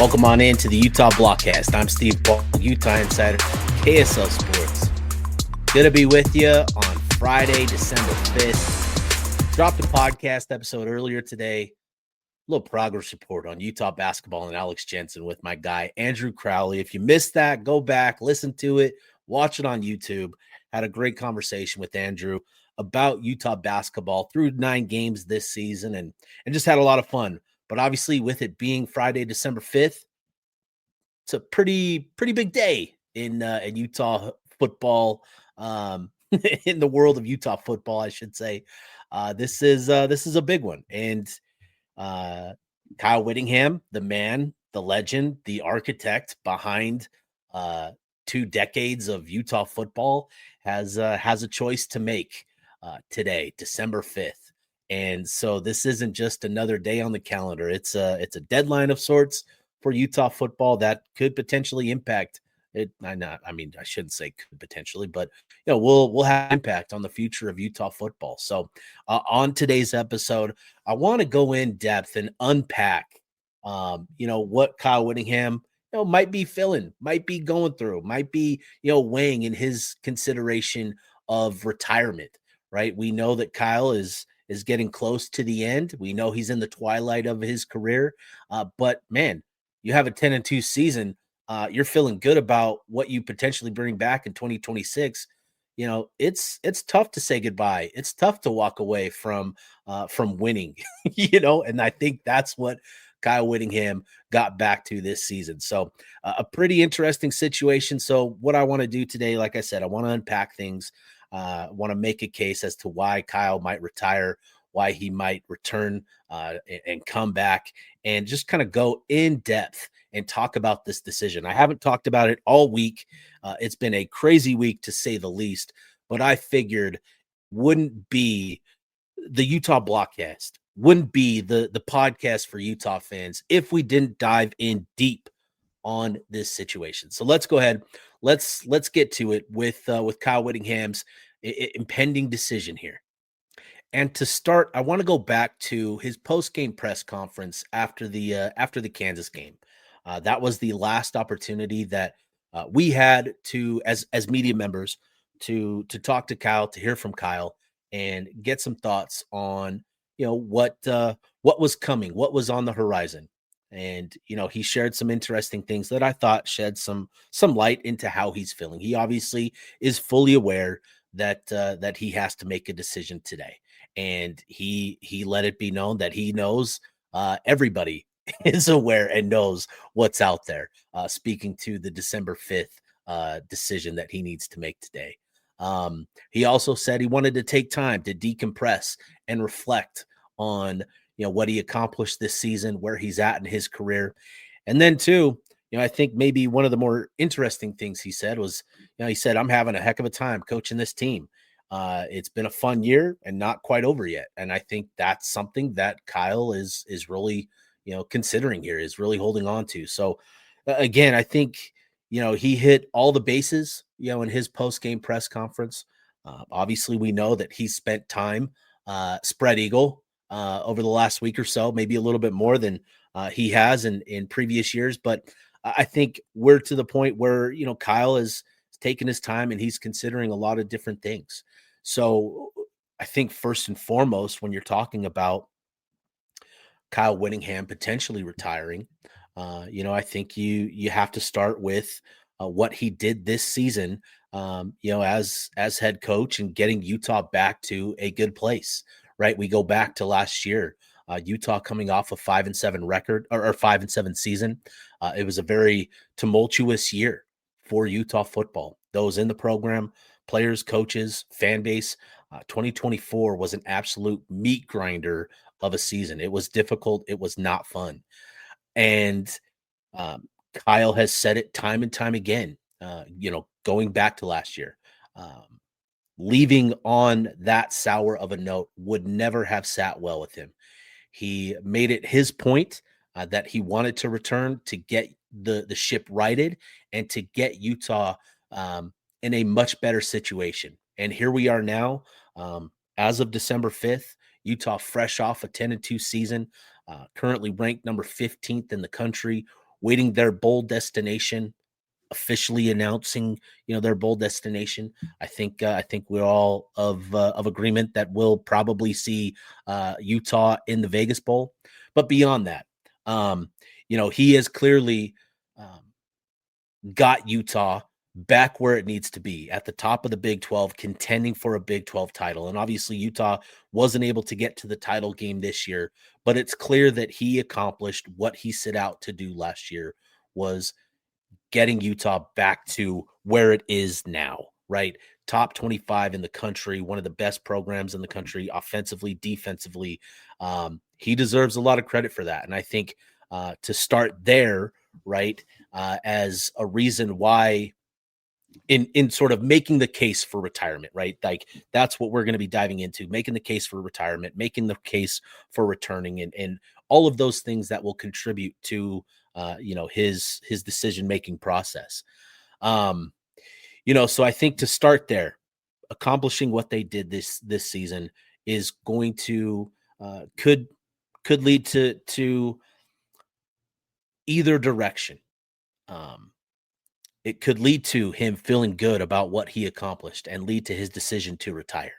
Welcome on in to the Utah Blockcast. I'm Steve Paul, Utah Insider, KSL Sports. Good to be with you on Friday, December 5th. Dropped a podcast episode earlier today. A little progress report on Utah basketball and Alex Jensen with my guy, Andrew Crowley. If you missed that, go back, listen to it, watch it on YouTube. Had a great conversation with Andrew about Utah basketball through 9 games this season and just had a lot of fun. But obviously, with it being Friday, December 5th, it's a pretty big day in Utah football, in the world of Utah football, I should say. This is a big one, and Kyle Whittingham, the man, the legend, the architect behind 2 decades of Utah football, has a choice to make today, December 5th. And so this isn't just another day on the calendar. It's a deadline of sorts for Utah football that could potentially impact it. I shouldn't say could potentially, but we'll have impact on the future of Utah football. So on today's episode, I want to go in depth and unpack what Kyle Whittingham might be feeling, might be going through, might be weighing in his consideration of retirement. Right? We know that Kyle is getting close to the end. We know he's in the twilight of his career. But man, you have a 10-2 season. You're feeling good about what you potentially bring back in 2026. It's tough to say goodbye. It's tough to walk away from winning, and I think that's what Kyle Whittingham got back to this season. So a pretty interesting situation. So what I want to do today, like I said, I want to unpack things. Want to make a case as to why Kyle might retire, why he might return and come back, and just kind of go in depth and talk about this decision. I haven't talked about it all week. It's been a crazy week to say the least, but I figured wouldn't be the Utah Blockcast, wouldn't be the podcast for Utah fans if we didn't dive in deep on this situation. So let's go ahead. Let's get to it with Kyle Whittingham's impending decision here. And to start, I want to go back to his post-game press conference after the Kansas game. That was the last opportunity that we had to, as media members, to talk to Kyle, to hear from Kyle, and get some thoughts on what was coming, what was on the horizon. And he shared some interesting things that I thought shed some light into how he's feeling. He obviously is fully aware that he has to make a decision today, and he let it be known that he knows everybody is aware and knows what's out there. Speaking to the December 5th decision that he needs to make today. He also said he wanted to take time to decompress and reflect on what he accomplished this season, where he's at in his career. And then too, I think maybe one of the more interesting things he said was, he said, I'm having a heck of a time coaching this team. It's been a fun year and not quite over yet. And I think that's something that Kyle is really, considering here, is really holding on to. So again, I think, he hit all the bases, in his post-game press conference. Obviously we know that he spent time spread eagle over the last week or so, maybe a little bit more than he has in previous years. But I think we're to the point where, Kyle is taking his time and he's considering a lot of different things. So I think first and foremost, when you're talking about Kyle Whittingham potentially retiring, I think you have to start with what he did this season, as head coach and getting Utah back to a good place. Right. We go back to last year, Utah coming off a 5-7 record or 5-7 season. It was a very tumultuous year for Utah football. Those in the program, players, coaches, fan base. 2024 was an absolute meat grinder of a season. It was difficult. It was not fun. And Kyle has said it time and time again, going back to last year. Leaving on that sour of a note would never have sat well with him. He made it his point that he wanted to return to get the ship righted and to get Utah in a much better situation. And here we are now, as of December 5th, Utah fresh off a 10-2 season, currently ranked number 15th in the country, waiting their bowl destination, officially announcing, their bowl destination. I think we're all of agreement that we'll probably see Utah in the Vegas Bowl. But beyond that, he has clearly got Utah back where it needs to be, at the top of the Big 12, contending for a Big 12 title. And obviously Utah wasn't able to get to the title game this year, but it's clear that he accomplished what he set out to do last year, was getting Utah back to where it is now, right? Top 25 in the country, one of the best programs in the country, offensively, defensively. He deserves a lot of credit for that. And I think to start there, right, as a reason why, in sort of making the case for retirement, right? Like, that's what we're going to be diving into, making the case for retirement, making the case for returning, and all of those things that will contribute to his decision-making process. So I think to start there, accomplishing what they did this season is going to could lead to either direction. It could lead to him feeling good about what he accomplished and lead to his decision to retire,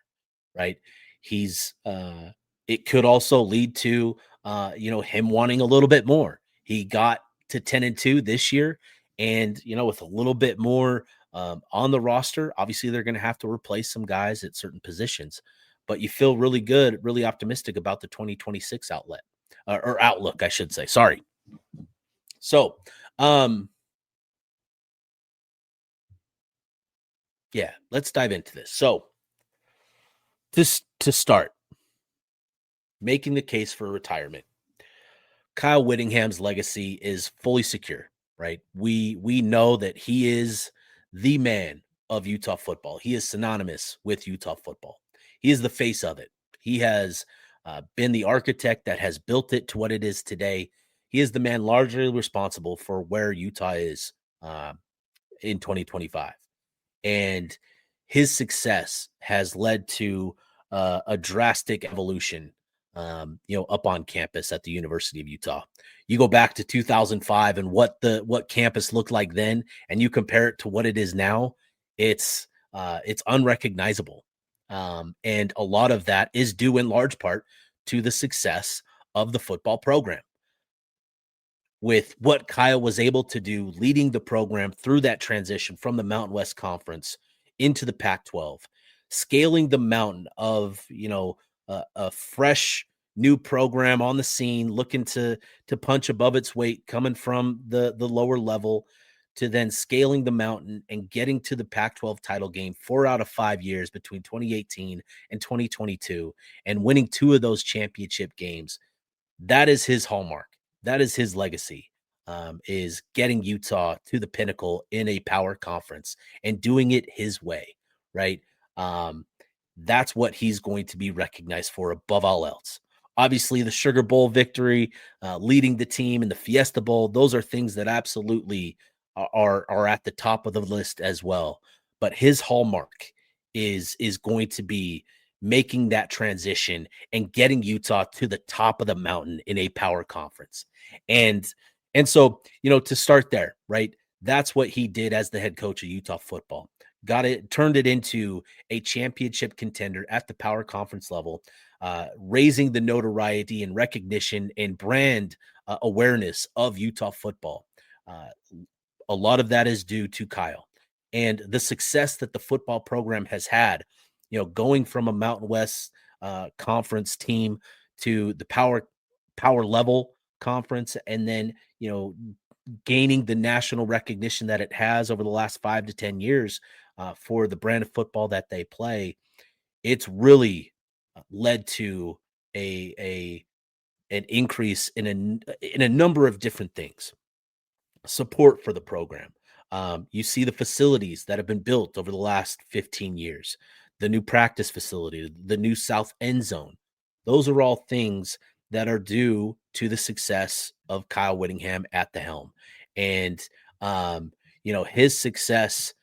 right? It could also lead to, him wanting a little bit more. He got to 10-2 this year, and, with a little bit more on the roster, obviously they're going to have to replace some guys at certain positions, but you feel really good, really optimistic about the 2026 outlook, I should say. Sorry. So, yeah, let's dive into this. So, to start, making the case for retirement, Kyle Whittingham's legacy is fully secure, right? We know that he is the man of Utah football. He is synonymous with Utah football. He is the face of it. He has been the architect that has built it to what it is today. He is the man largely responsible for where Utah is in 2025. And his success has led to a drastic evolution, up on campus at the University of Utah. You go back to 2005 and what campus looked like then, and you compare it to what it is now, it's unrecognizable. And a lot of that is due in large part to the success of the football program. With what Kyle was able to do, leading the program through that transition from the Mountain West Conference into the Pac-12, scaling the mountain of, a fresh new program on the scene, looking to punch above its weight, coming from the lower level, to then scaling the mountain and getting to the Pac-12 title game 4 out of 5 years between 2018 and 2022, and winning 2 of those championship games. That is his hallmark. That is his legacy, is getting Utah to the pinnacle in a power conference and doing it his way, right? That's what he's going to be recognized for above all else. Obviously, the Sugar Bowl victory, leading the team in the Fiesta Bowl, those are things that absolutely are at the top of the list as well. But his hallmark is going to be making that transition and getting Utah to the top of the mountain in a power conference. And so, to start there, right? That's what he did as the head coach of Utah football. Turned it into a championship contender at the power conference level, raising the notoriety and recognition and brand awareness of Utah football. A lot of that is due to Kyle and the success that the football program has had, going from a Mountain West conference team to the power level conference, and then, gaining the national recognition that it has over the last 5 to 10 years for the brand of football that they play. It's really led to an increase in a number of different things. Support for the program. You see the facilities that have been built over the last 15 years, the new practice facility, the new South End Zone. Those are all things that are due to the success of Kyle Whittingham at the helm. And, his success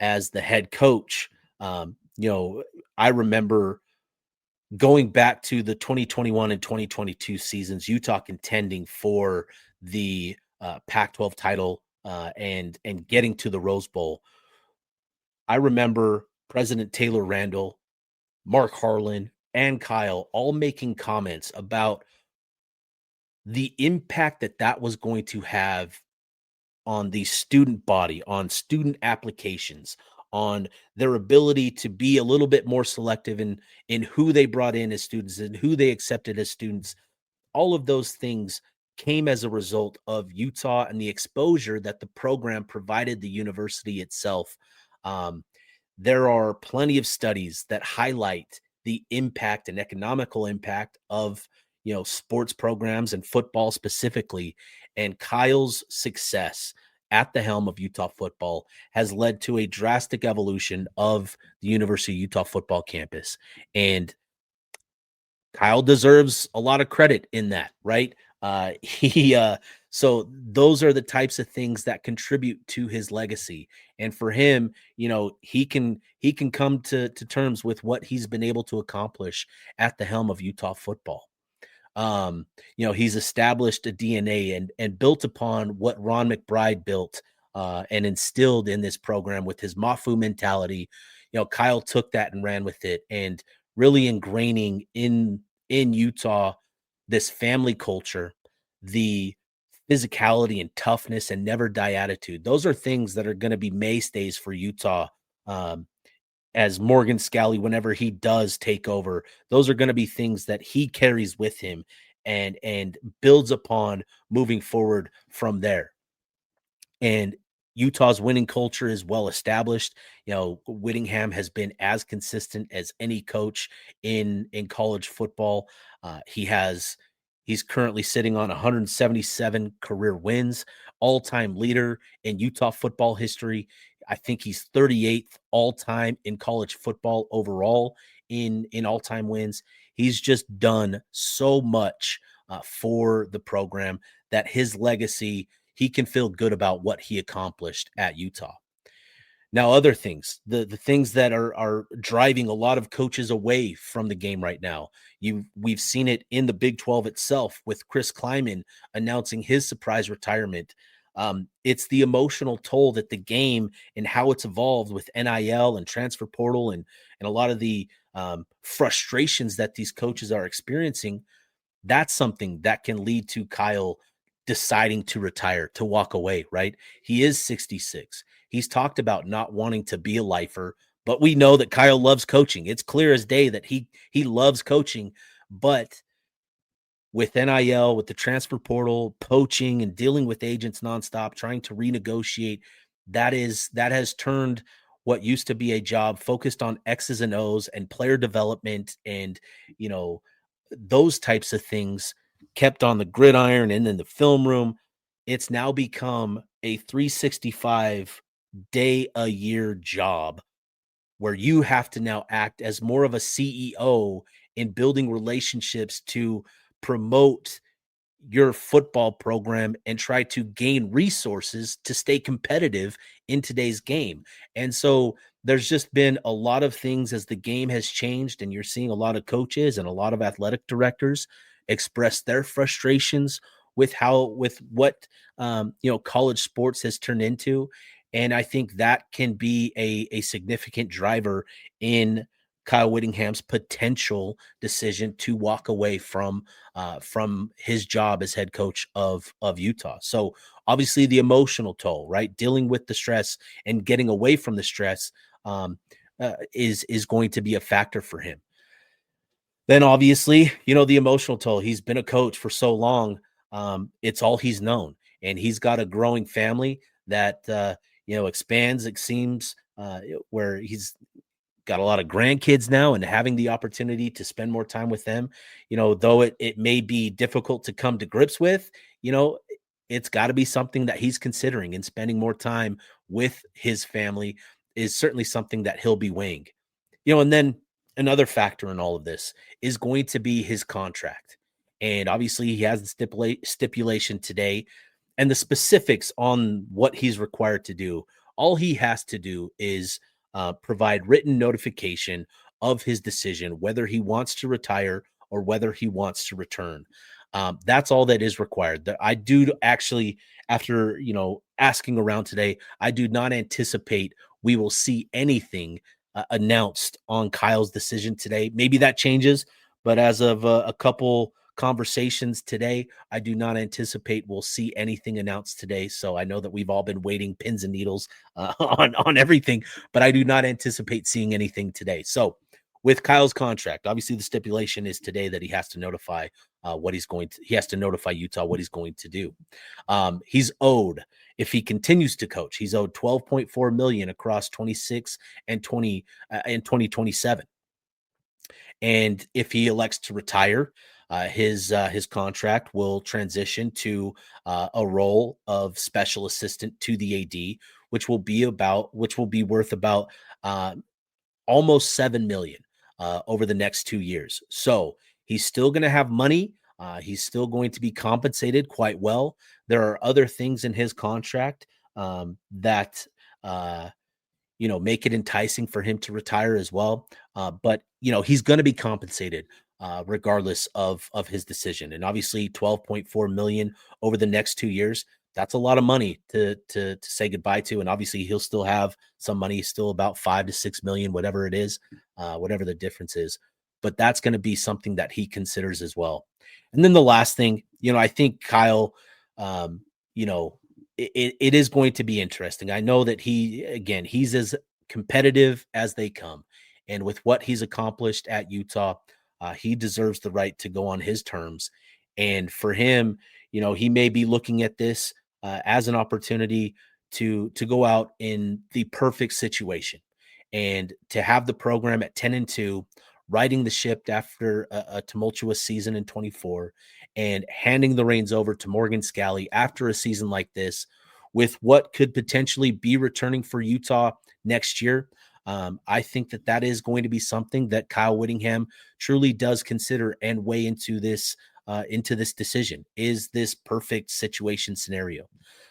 as the head coach, I remember going back to the 2021 and 2022 seasons, Utah contending for the Pac-12 title and getting to the Rose Bowl. I remember President Taylor Randall, Mark Harlan, and Kyle all making comments about the impact that was going to have on the student body, on student applications, on their ability to be a little bit more selective in who they brought in as students and who they accepted as students. All of those things came as a result of Utah and the exposure that the program provided the university itself. Um, there are plenty of studies that highlight the impact and economical impact of sports programs and football specifically. And Kyle's success at the helm of Utah football has led to a drastic evolution of the University of Utah football campus. And Kyle deserves a lot of credit in that, right? He so those are the types of things that contribute to his legacy. And for him, he can come to terms with what he's been able to accomplish at the helm of Utah football. He's established a DNA and built upon what Ron McBride built and instilled in this program with his Mafu mentality. Kyle took that and ran with it, and really ingraining in Utah this family culture, the physicality and toughness and never die attitude. Those are things that are going to be mainstays for Utah. As Morgan Scalley, whenever he does take over, those are going to be things that he carries with him and builds upon moving forward from there. And Utah's winning culture is well established. Whittingham has been as consistent as any coach in college football. He's currently sitting on 177 career wins, all-time leader in Utah football history. I think he's 38th all-time in college football overall in all-time wins. He's just done so much for the program that his legacy, he can feel good about what he accomplished at Utah. Now, other things, the things that are driving a lot of coaches away from the game right now. We've seen it in the Big 12 itself with Chris Kleiman announcing his surprise retirement. It's the emotional toll that the game and how it's evolved with NIL and transfer portal and a lot of the frustrations that these coaches are experiencing. That's something that can lead to Kyle deciding to retire, to walk away, right? He is 66. He's talked about not wanting to be a lifer, but we know that Kyle loves coaching. It's clear as day that he loves coaching, but with NIL, with the transfer portal, poaching, and dealing with agents nonstop, trying to renegotiate, that has turned what used to be a job focused on X's and O's and player development and those types of things kept on the gridiron and in the film room. It's now become a 365 day a year job where you have to now act as more of a CEO in building relationships to promote your football program and try to gain resources to stay competitive in today's game. And so there's just been a lot of things as the game has changed, and you're seeing a lot of coaches and a lot of athletic directors express their frustrations with what college sports has turned into. And I think that can be a significant driver in Kyle Whittingham's potential decision to walk away from his job as head coach of Utah. So obviously the emotional toll, right? Dealing with the stress and getting away from the stress is going to be a factor for him. Then obviously, the emotional toll. He's been a coach for so long. It's all he's known, and he's got a growing family that expands. It seems where he's got a lot of grandkids now, and having the opportunity to spend more time with them, though it may be difficult to come to grips with, it's got to be something that he's considering, and spending more time with his family is certainly something that he'll be weighing. And then another factor in all of this is going to be his contract. And obviously he has the stipulation today, and the specifics on what he's required to do. All he has to do is provide written notification of his decision, whether he wants to retire or whether he wants to return. That's all that is required. I do actually, after asking around today, I do not anticipate we will see anything announced on Kyle's decision today. Maybe that changes, but as of a couple conversations today, I do not anticipate we'll see anything announced today. So I know that we've all been waiting pins and needles on everything, but I do not anticipate seeing anything today. So with Kyle's contract, obviously the stipulation is today that he has to notify he has to notify Utah what he's going to do. He's owed, if he continues to coach, he's owed $12.4 million across 26 and 2027. And if he elects to retire, his contract will transition to a role of special assistant to the AD, which will be worth about almost $7 million over the next 2 years. So he's still going to have money. He's still going to be compensated quite well. There are other things in his contract that make it enticing for him to retire as well. But he's going to be compensated regardless of his decision. And obviously, 12.4 million over the next 2 years. That's a lot of money to say goodbye to. And obviously, he'll still have some money, still about 5 to 6 million, whatever it is, whatever the difference is. But that's going to be something that he considers as well. And then the last thing, I think Kyle, it is going to be interesting. I know that he's as competitive as they come. And with what he's accomplished at Utah, he deserves the right to go on his terms. And for him, he may be looking at this as an opportunity to go out in the perfect situation and to have the program at 10-2, riding the ship after a tumultuous season in 24 and handing the reins over to Morgan Scalley after a season like this with what could potentially be returning for Utah next year. I think that is going to be something that Kyle Whittingham truly does consider and weigh into this decision. Is this perfect situation scenario?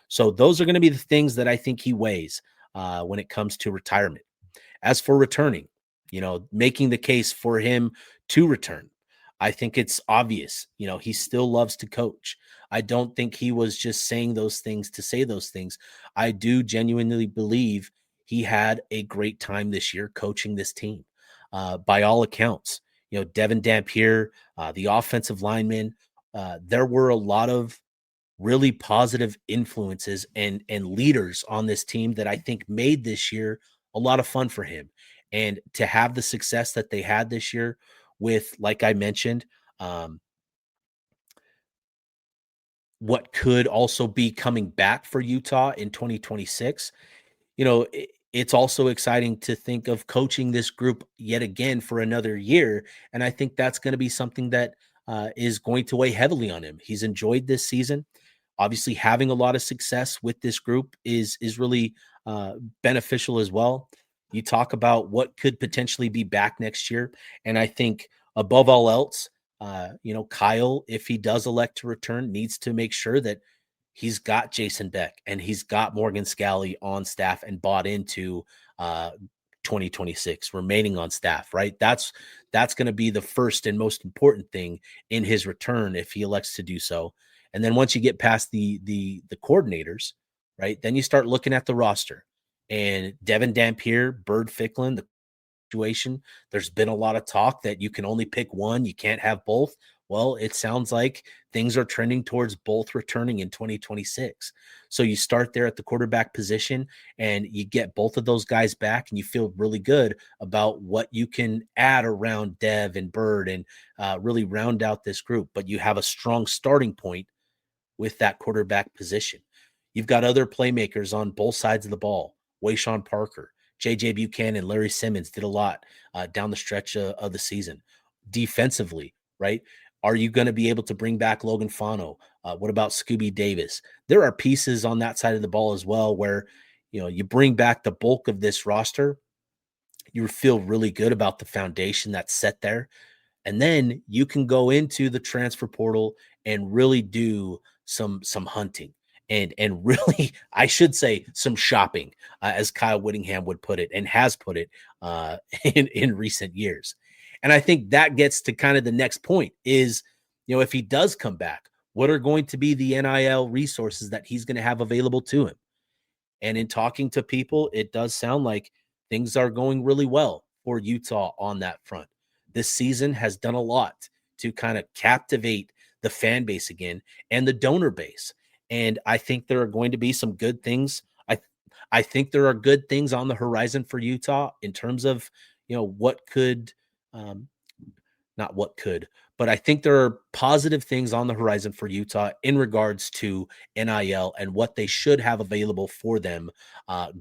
So those are going to be the things that I think he weighs when it comes to retirement. As for returning, making the case for him to return, I think it's obvious. He still loves to coach. I don't think he was just saying those things to say those things. I do genuinely believe he had a great time this year coaching this team. By all accounts, Devin Dampier, the offensive lineman, there were a lot of really positive influences and leaders on this team that I think made this year a lot of fun for him. And to have the success that they had this year with, like I mentioned, what could also be coming back for Utah in 2026, it's also exciting to think of coaching this group yet again for another year. And I think that's going to be something that is going to weigh heavily on him. He's enjoyed this season. Obviously, having a lot of success with this group is really beneficial as well. You talk about what could potentially be back next year. And I think above all else, Kyle, if he does elect to return, needs to make sure that he's got Jason Beck and he's got Morgan Scalley on staff and bought into 2026, remaining on staff, right? That's going to be the first and most important thing in his return if he elects to do so. And then once you get past the coordinators, right, then you start looking at the roster. And Devin Dampier, Bird Ficklin, the situation, there's been a lot of talk that you can only pick one, you can't have both. Well, it sounds like things are trending towards both returning in 2026. So you start there at the quarterback position and you get both of those guys back and you feel really good about what you can add around Dev and Bird and really round out this group. But you have a strong starting point with that quarterback position. You've got other playmakers on both sides of the ball. Wayshawn Parker, J.J. Buchanan, Larry Simmons did a lot down the stretch of the season. Defensively, right? Are you going to be able to bring back Logan Fano? What about Scooby Davis? There are pieces on that side of the ball as well where, you bring back the bulk of this roster. You feel really good about the foundation that's set there. And then you can go into the transfer portal and really do some hunting and really, I should say, some shopping, as Kyle Whittingham would put it and has put it in recent years. And I think that gets to kind of the next point is, if he does come back, what are going to be the NIL resources that he's going to have available to him? And in talking to people, it does sound like things are going really well for Utah on that front. This season has done a lot to kind of captivate the fan base again and the donor base. And I think there are going to be some good things. I think there are good things on the horizon for Utah in terms of, what could um, not what could, but I think there are positive things on the horizon for Utah in regards to NIL and what they should have available for them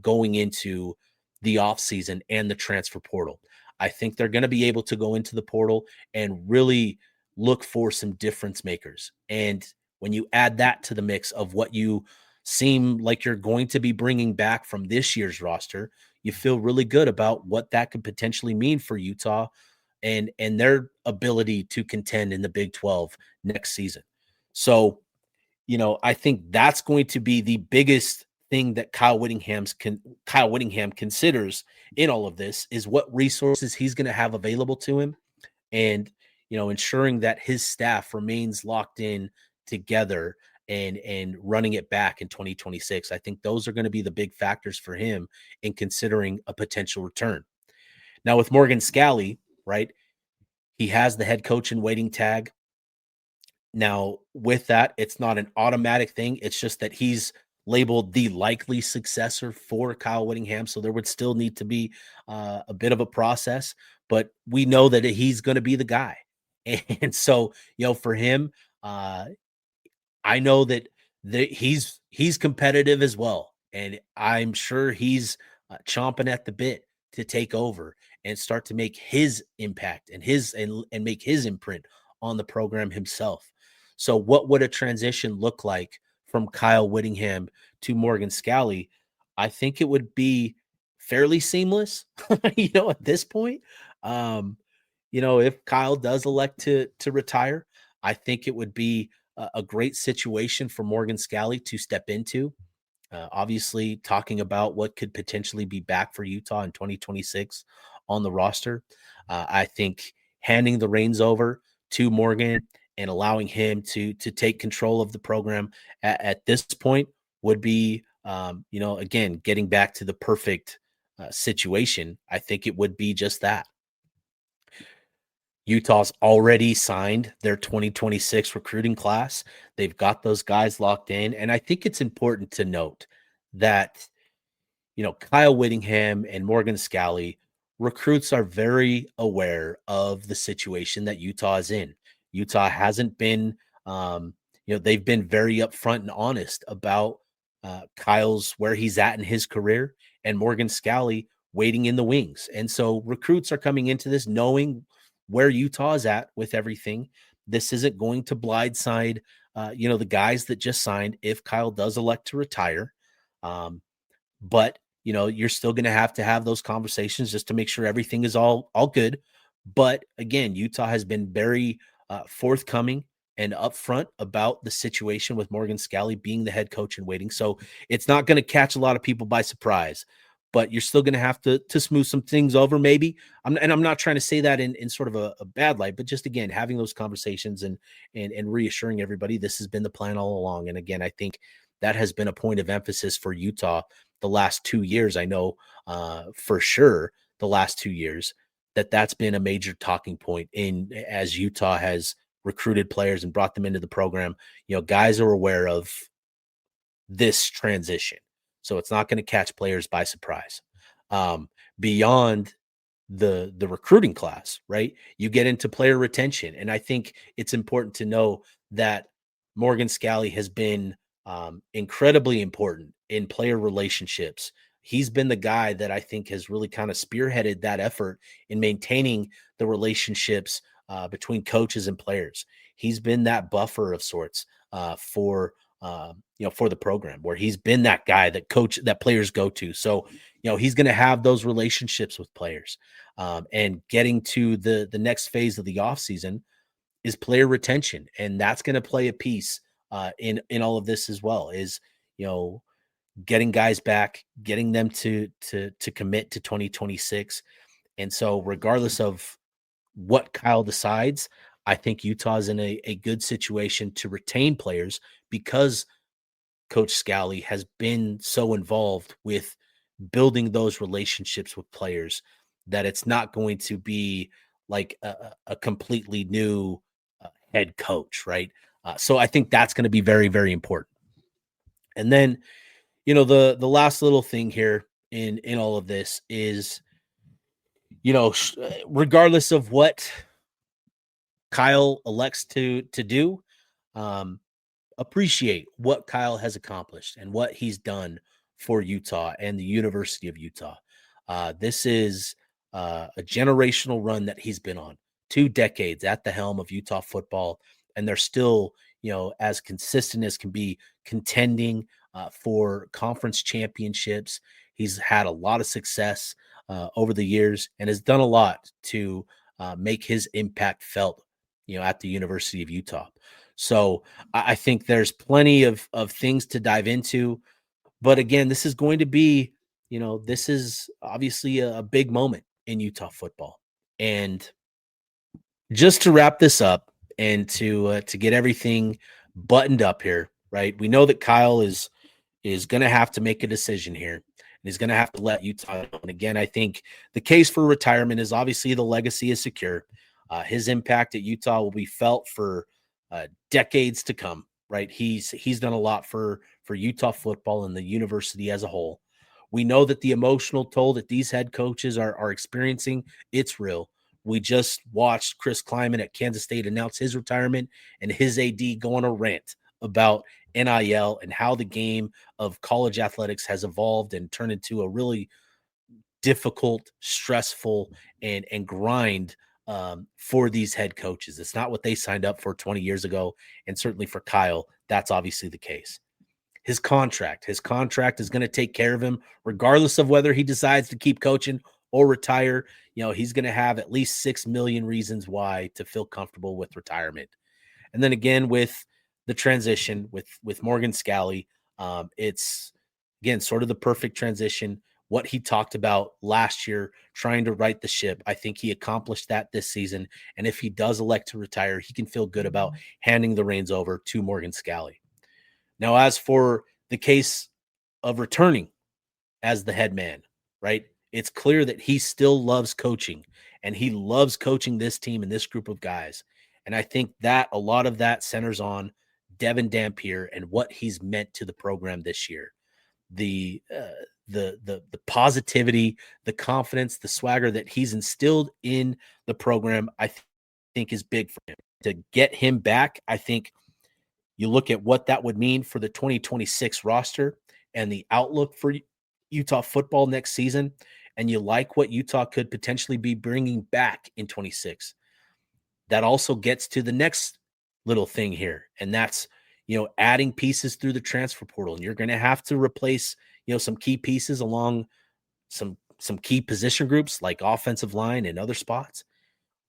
going into the offseason and the transfer portal. I think they're going to be able to go into the portal and really look for some difference makers. And when you add that to the mix of what you seem like you're going to be bringing back from this year's roster, you feel really good about what that could potentially mean for Utah and their ability to contend in the Big 12 next season. So, I think that's going to be the biggest thing that Kyle Whittingham considers in all of this is what resources he's going to have available to him, and ensuring that his staff remains locked in together and running it back in 2026. I think those are going to be the big factors for him in considering a potential return. Now with Morgan Scalley, right? He has the head coach in waiting tag. Now, with that, it's not an automatic thing. It's just that he's labeled the likely successor for Kyle Whittingham. So there would still need to be a bit of a process, but we know that he's going to be the guy. And so, for him, I know that he's competitive as well, and I'm sure he's chomping at the bit to take over and start to make his impact and make his imprint on the program himself. So, what would a transition look like from Kyle Whittingham to Morgan Scalley? I think it would be fairly seamless, at this point. Um, if Kyle does elect to retire, I think it would be a great situation for Morgan Scalley to step into. Obviously, talking about what could potentially be back for Utah in 2026 on the roster. I think handing the reins over to Morgan and allowing him to take control of the program at this point would be, again, getting back to the perfect situation. I think it would be just that. Utah's already signed their 2026 recruiting class. They've got those guys locked in. And I think it's important to note that, Kyle Whittingham and Morgan Scalley, recruits are very aware of the situation that Utah is in. Utah hasn't been, they've been very upfront and honest about Kyle's where he's at in his career and Morgan Scalley waiting in the wings. And so recruits are coming into this knowing where Utah is at with everything. This isn't going to blindside, the guys that just signed if Kyle does elect to retire. But you're still going to have those conversations just to make sure everything is all good. But again, Utah has been very forthcoming and upfront about the situation with Morgan Scalley being the head coach in waiting. So it's not going to catch a lot of people by surprise, but you're still going to have to smooth some things over maybe. I'm not trying to say that in sort of a bad light, but just, again, having those conversations and reassuring everybody this has been the plan all along. And again, I think that has been a point of emphasis for Utah the last 2 years. I know for sure the last 2 years that's been a major talking point as Utah has recruited players and brought them into the program. Guys are aware of this transition, so it's not going to catch players by surprise. Beyond the recruiting class, right? You get into player retention, and I think it's important to know that Morgan Scalley has been incredibly important in player relationships. He's been the guy that I think has really kind of spearheaded that effort in maintaining the relationships between coaches and players. He's been that buffer of sorts for the program, where he's been that guy that players go to. So, he's going to have those relationships with players, and getting to the next phase of the offseason is player retention. And that's going to play a piece in all of this as well, is, getting guys back, getting them to commit to 2026. And so regardless of what Kyle decides, I think Utah's in a good situation to retain players because Coach Scalley has been so involved with building those relationships with players that it's not going to be like a completely new head coach, right? So I think that's going to be very, very important. And then, the last little thing here in all of this is, regardless of what Kyle elects to do, um, appreciate what Kyle has accomplished and what he's done for Utah and the University of Utah. This is a generational run that he's been on, 2 decades at the helm of Utah football, and they're still, as consistent as can be, contending for conference championships. He's had a lot of success over the years and has done a lot to make his impact felt, at the University of Utah. So I think there's plenty of things to dive into. But again, this is going to be, this is obviously a big moment in Utah football. And just to wrap this up and to get everything buttoned up here, right? We know that Kyle is going to have to make a decision here. And he's going to have to let Utah know. And again, I think the case for retirement is obviously the legacy is secure. His impact at Utah will be felt for decades to come, right? He's done a lot for Utah football and the university as a whole. We know that the emotional toll that these head coaches are experiencing, it's real. We just watched Chris Kleiman at Kansas State announce his retirement and his AD go on a rant about NIL and how the game of college athletics has evolved and turned into a really difficult, stressful, and grind for these head coaches. It's not what they signed up for 20 years ago. And certainly for Kyle, that's obviously the case. His contract is going to take care of him, regardless of whether he decides to keep coaching or retire. He's going to have at least 6 million reasons why to feel comfortable with retirement. And then again, with the transition with Morgan Scalley, it's again sort of the perfect transition. What he talked about last year, trying to right the ship, I think he accomplished that this season. And if he does elect to retire, he can feel good about handing the reins over to Morgan Scalley. Now, as for the case of returning as the head man, right? It's clear that he still loves coaching and he loves coaching this team and this group of guys. And I think that a lot of that centers on Devin Dampier and what he's meant to the program this year. The positivity, the confidence, the swagger that he's instilled in the program, I think is big for him. To get him back, I think you look at what that would mean for the 2026 roster and the outlook for Utah football next season, and you like what Utah could potentially be bringing back in 26. That also gets to the next little thing here, and that's, adding pieces through the transfer portal. And you're going to have to replace, some key pieces along some key position groups like offensive line and other spots.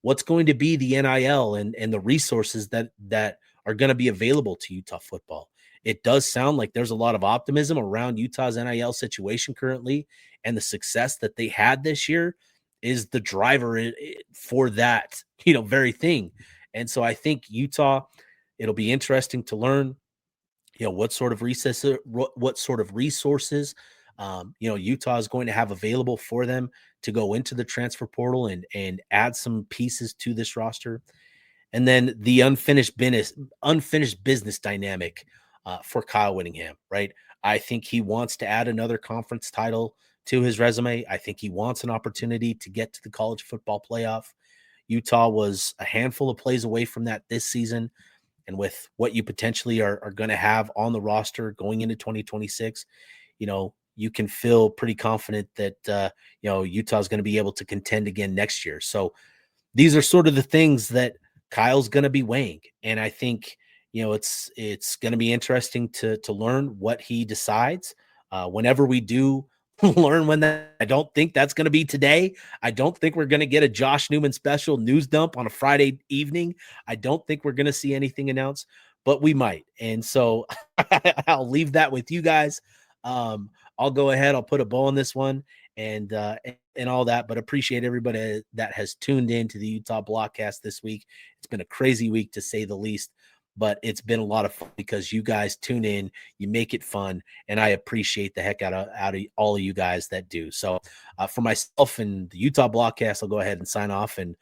What's going to be the NIL and the resources that are going to be available to Utah football? It does sound like there's a lot of optimism around Utah's NIL situation currently, and the success that they had this year is the driver for that, very thing. And so I think Utah, it'll be interesting to learn, what sort of resources, Utah is going to have available for them to go into the transfer portal and add some pieces to this roster. And then the unfinished business dynamic for Kyle Whittingham, right? I think he wants to add another conference title to his resume. I think he wants an opportunity to get to the college football playoff. Utah was a handful of plays away from that this season. And with what you potentially are going to have on the roster going into 2026, you can feel pretty confident that, Utah is going to be able to contend again next year. So these are sort of the things that Kyle's going to be weighing. And I think, it's going to be interesting to learn what he decides whenever we do learn when that. I don't think that's going to be today. I don't think we're going to get a Josh Newman special news dump on a Friday evening. I don't think we're going to see anything announced, but we might. And so I'll leave that with you guys. I'll go ahead. I'll put a bow on this one. and all that. But appreciate everybody that has tuned in to the Utah Blockcast this week. It's been a crazy week to say the least, but it's been a lot of fun because you guys tune in, you make it fun, and I appreciate the heck out of all of you guys that do. So for myself and the Utah Blockcast, I'll go ahead and sign off, and